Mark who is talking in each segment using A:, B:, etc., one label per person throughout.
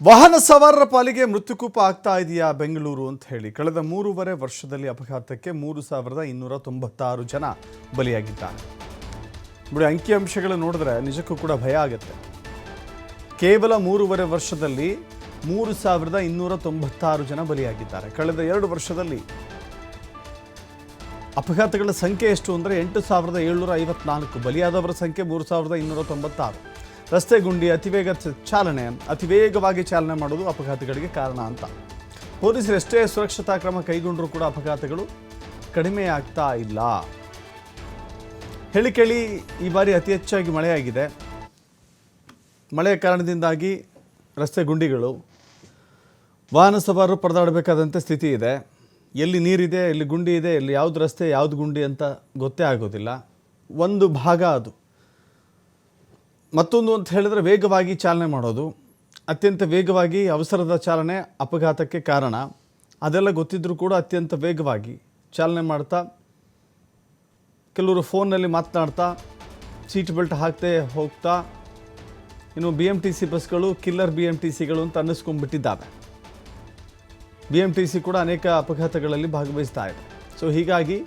A: ವಾಹನ ಸವಾರರ ಪಾಲಿಗೆ ಮೃತ್ಯುಕೂಪ ಆಗ್ತಾ ಇದೆಯಾ ಬೆಂಗಳೂರು ಅಂತ ಹೇಳಿ ಕಳೆದ 3.5 ವರ್ಷದಲ್ಲಿ ಅಪಘಾತಕ್ಕೆ 3296 ಜನ ಬಲಿಯಾಗಿದ್ದಾರೆ. ಬಿಡಿ ಅಂಕಿಅಂಶಗಳು ನೋಡಿದ್ರೆ ನಿಜಕ್ಕೂ ಕೂಡ ಭಯ ಆಗುತ್ತೆ. ಕೇವಲ 3.5 ವರ್ಷದಲ್ಲಿ 3296 ಜನ ಬಲಿಯಾಗಿದ್ದಾರೆ. ಕಳೆದ 2 ವರ್ಷದಲ್ಲಿ ಅಪಘಾತಗಳ ಸಂಖ್ಯೆ ಎಷ್ಟು ಅಂದರೆ 8754, ಬಲಿಯಾದವರ ಸಂಖ್ಯೆ 3296. ರಸ್ತೆ ಗುಂಡಿ, ಅತಿವೇಗವಾಗಿ ಚಾಲನೆ ಮಾಡೋದು ಅಪಘಾತಗಳಿಗೆ ಕಾರಣ ಅಂತ ಪೊಲೀಸರು ಎಷ್ಟೇ ಸುರಕ್ಷತಾ ಕ್ರಮ ಕೈಗೊಂಡರೂ ಕೂಡ ಅಪಘಾತಗಳು ಕಡಿಮೆ ಆಗ್ತಾ ಇಲ್ಲ. ಹೇಳಿ ಕೇಳಿ ಈ ಬಾರಿ ಅತಿ ಹೆಚ್ಚಾಗಿ ಮಳೆಯಾಗಿದೆ. ಮಳೆಯ ಕಾರಣದಿಂದಾಗಿ ರಸ್ತೆ ಗುಂಡಿಗಳು, ವಾಹನ ಸವಾರರು ಪರದಾಡಬೇಕಾದಂಥ ಸ್ಥಿತಿ ಇದೆ. ಎಲ್ಲಿ ನೀರಿದೆ, ಎಲ್ಲಿ ಗುಂಡಿ ಇದೆ, ಎಲ್ಲಿ ಯಾವುದು ರಸ್ತೆ ಯಾವುದು ಗುಂಡಿ ಅಂತ ಗೊತ್ತೇ ಆಗೋದಿಲ್ಲ. ಒಂದು ಭಾಗ ಅದು. ಮತ್ತೊಂದು ಅಂತ ಹೇಳಿದ್ರೆ ವೇಗವಾಗಿ ಚಾಲನೆ ಮಾಡೋದು, ಅತ್ಯಂತ ವೇಗವಾಗಿ ಅವಸರದ ಚಾಲನೆ ಅಪಘಾತಕ್ಕೆ ಕಾರಣ. ಅದೆಲ್ಲ ಗೊತ್ತಿದ್ದರೂ ಕೂಡ ಅತ್ಯಂತ ವೇಗವಾಗಿ ಚಾಲನೆ ಮಾಡ್ತಾ, ಕೆಲವರು ಫೋನ್ನಲ್ಲಿ ಮಾತನಾಡ್ತಾ, ಸೀಟ್ ಬೆಲ್ಟ್ ಹಾಕ್ತೇ ಹೋಗ್ತಾ, ಇನ್ನು BMTC ಬಸ್ಗಳು ಕಿಲ್ಲರ್ BMTCಗಳು ಅಂತ ಅನ್ನಿಸ್ಕೊಂಡ್ಬಿಟ್ಟಿದ್ದಾವೆ. BMTC ಕೂಡ ಅನೇಕ ಅಪಘಾತಗಳಲ್ಲಿ ಭಾಗವಹಿಸ್ತಾ ಇದೆ. ಸೊ ಹೀಗಾಗಿ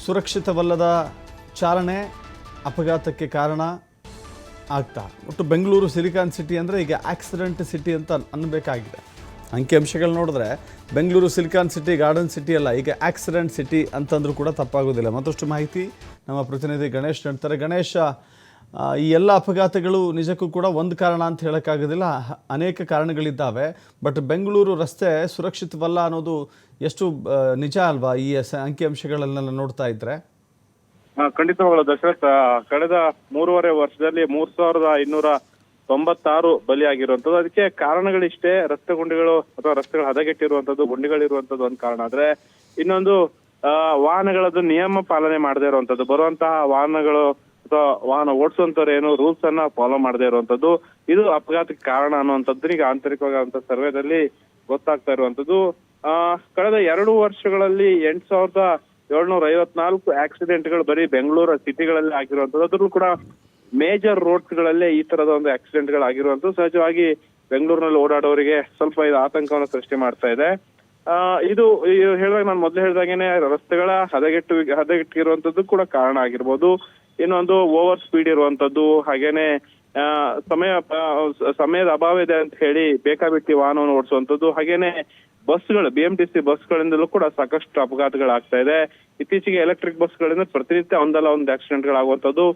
A: ಸುರಕ್ಷಿತವಲ್ಲದ ಚಾಲನೆ ಅಪಘಾತಕ್ಕೆ ಕಾರಣ ಆಗ್ತಾ. ಒಟ್ಟು ಬೆಂಗಳೂರು ಸಿಲಿಕಾನ್ ಸಿಟಿ ಅಂದರೆ ಈಗ ಆಕ್ಸಿಡೆಂಟ್ ಸಿಟಿ ಅಂತ ಅನ್ನಬೇಕಾಗಿದೆ. ಅಂಕಿಅಂಶಗಳು ನೋಡಿದ್ರೆ Bengaluru silicon city, garden city ಅಲ್ಲ, ಈಗ ಆಕ್ಸಿಡೆಂಟ್ ಸಿಟಿ ಅಂತಂದ್ರೂ ಕೂಡ ತಪ್ಪಾಗೋದಿಲ್ಲ. ಮತ್ತಷ್ಟು ಮಾಹಿತಿ ನಮ್ಮ ಪ್ರತಿನಿಧಿ ಗಣೇಶ್ ನೀಡ್ತಾರೆ. ಗಣೇಶ, ಈ ಎಲ್ಲ ಅಪಘಾತಗಳು ನಿಜಕ್ಕೂ ಕೂಡ ಒಂದು ಕಾರಣ ಅಂತ ಹೇಳೋಕ್ಕಾಗೋದಿಲ್ಲ, ಅನೇಕ ಕಾರಣಗಳಿದ್ದಾವೆ. ಬಟ್ ಬೆಂಗಳೂರು ರಸ್ತೆ ಸುರಕ್ಷಿತವಲ್ಲ ಅನ್ನೋದು ಎಷ್ಟು ನಿಜ ಅಲ್ವಾ ಈ ಅಂಕಿಅಂಶಗಳನ್ನೆಲ್ಲ ನೋಡ್ತಾ ಇದ್ರೆ?
B: ಖಂಡಿತವಾಗಲು ದಶರಥ್, ಕಳೆದ 3.5 ವರ್ಷದಲ್ಲಿ 3296 ಬಲಿಯಾಗಿರುವಂಥದ್ದು. ಅದಕ್ಕೆ ಕಾರಣಗಳಿಷ್ಟೇ. ರಸ್ತೆ ಗುಂಡಿಗಳು ಅಥವಾ ರಸ್ತೆಗಳು ಹದಗೆಟ್ಟಿರುವಂಥದ್ದು, ಗುಂಡಿಗಳಿರುವಂಥದ್ದು ಒಂದು ಕಾರಣ ಆದ್ರೆ, ಇನ್ನೊಂದು ವಾಹನಗಳದ್ದು ನಿಯಮ ಪಾಲನೆ ಮಾಡದೇ ಇರುವಂಥದ್ದು, ಬರುವಂತಹ ವಾಹನಗಳು ಅಥವಾ ವಾಹನ ಓಡಿಸುವಂತವ್ರು ಏನು ರೂಲ್ಸ್ ಅನ್ನ ಫಾಲೋ ಮಾಡದೇ ಇರುವಂಥದ್ದು, ಇದು ಅಪಘಾತಕ್ಕೆ ಕಾರಣ ಅನ್ನುವಂಥದ್ದು ಈಗ ಆಂತರಿಕವಾದಂತ ಸರ್ವೆದಲ್ಲಿ ಗೊತ್ತಾಗ್ತಾ ಇರುವಂಥದ್ದು. ಕಳೆದ 2 ವರ್ಷಗಳಲ್ಲಿ 8754 ಆಕ್ಸಿಡೆಂಟ್ಗಳು ಬರೀ ಬೆಂಗಳೂರು ಸಿಟಿಗಳಲ್ಲಿ ಆಗಿರುವಂಥದ್ದು. ಅದ್ರಲ್ಲೂ ಕೂಡ ಮೇಜರ್ ರೋಡ್ಸ್ ಗಳಲ್ಲೇ ಈ ತರದ ಒಂದು ಆಕ್ಸಿಡೆಂಟ್ಗಳು ಆಗಿರುವಂಥದ್ದು ಸಹಜವಾಗಿ ಬೆಂಗಳೂರಿನಲ್ಲಿ ಓಡಾಡೋರಿಗೆ ಸ್ವಲ್ಪ ಇದು ಆತಂಕವನ್ನು ಸೃಷ್ಟಿ ಮಾಡ್ತಾ ಇದೆ. ಇದು ಹೇಳಿದಾಗ ನಾನು ಮೊದಲು ಹೇಳಿದಾಗೇನೆ ರಸ್ತೆಗಳ ಹದಗೆಟ್ಟಿರುವಂಥದ್ದು ಕೂಡ ಕಾರಣ ಆಗಿರ್ಬೋದು. ಇನ್ನೊಂದು ಓವರ್ ಸ್ಪೀಡ್ ಇರುವಂತದ್ದು, ಹಾಗೇನೆ ಸಮಯದ ಅಭಾವ ಇದೆ ಅಂತ ಹೇಳಿ ಬೇಕಾಬಿಟ್ಟಿ ವಾಹನವನ್ನು ಓಡಿಸುವಂತದ್ದು, ಹಾಗೇನೆ ಬಸ್ಗಳು, BMTC ಬಸ್ಗಳಿಂದಲೂ ಕೂಡ ಸಾಕಷ್ಟು ಅಪಘಾತಗಳಾಗ್ತಾ ಇದೆ. ಇತ್ತೀಚೆಗೆ ಎಲೆಕ್ಟ್ರಿಕ್ ಬಸ್ಗಳಿಂದ ಪ್ರತಿನಿತ್ಯ ಒಂದಲ್ಲ ಒಂದು ಆಕ್ಸಿಡೆಂಟ್ಗಳಾಗುವಂಥದ್ದು,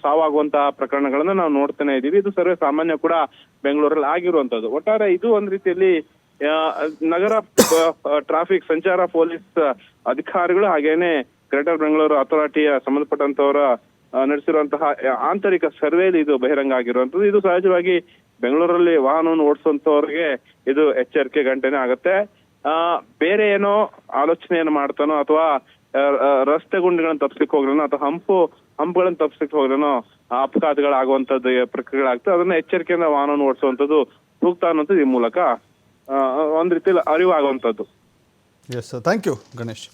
B: ಸಾವಾಗುವಂತಹ ಪ್ರಕರಣಗಳನ್ನ ನಾವು ನೋಡ್ತಾನೆ ಇದೀವಿ. ಇದು ಸರ್ವೇ ಸಾಮಾನ್ಯ ಕೂಡ ಬೆಂಗಳೂರಲ್ಲಿ ಆಗಿರುವಂತದ್ದು. ಒಟ್ಟಾರೆ ಇದು ಒಂದ್ ರೀತಿಯಲ್ಲಿ ನಗರ ಟ್ರಾಫಿಕ್ ಸಂಚಾರ ಪೊಲೀಸ್ ಅಧಿಕಾರಿಗಳು ಹಾಗೇನೆ ಗ್ರೇಟರ್ ಬೆಂಗಳೂರು ಅಥಾರಿಟಿಯ ಸಂಬಂಧಪಟ್ಟಂತವರ ನಡೆಸಿರುವಂತಹ ಆಂತರಿಕ ಸರ್ವೇಲಿ ಇದು ಬಹಿರಂಗ ಆಗಿರುವಂತದ್ದು. ಇದು ಸಹಜವಾಗಿ ಬೆಂಗಳೂರಲ್ಲಿ ವಾಹನವನ್ನು ಓಡಿಸುವಂತವ್ರಿಗೆ ಇದು ಎಚ್ಚರಿಕೆ ಗಂಟೆನೇ ಆಗತ್ತೆ. ಬೇರೆ ಏನೋ ಆಲೋಚನೆಯನ್ನು ಮಾಡ್ತಾನೋ ಅಥವಾ ರಸ್ತೆ ಗುಂಡಿಗಳನ್ನ ತಪ್ಪಿಸ್ಲಿಕ್ಕೆ ಹೋಗ್ಲೇನೋ ಅಥವಾ ಹಂಪುಗಳನ್ನ ತಪ್ಪಿಸ್ಲಿಕ್ಕೆ ಹೋಗ್ಲೇನೋ ಅಪಘಾತಗಳಾಗುವಂತದ್ದು ಪ್ರಕ್ರಿಯೆಗಳಾಗ್ತದೆ. ಅದನ್ನ ಎಚ್ಚರಿಕೆಯಿಂದ ವಾಹನವನ್ನು ಓಡಿಸುವಂತದ್ದು ಸೂಕ್ತ ಅನ್ನೋದು ಈ ಮೂಲಕ ಒಂದ್ ರೀತಿಯಲ್ಲಿ ಅರಿವಾಗುವಂತದ್ದು.
A: Yes, thank you Ganesh.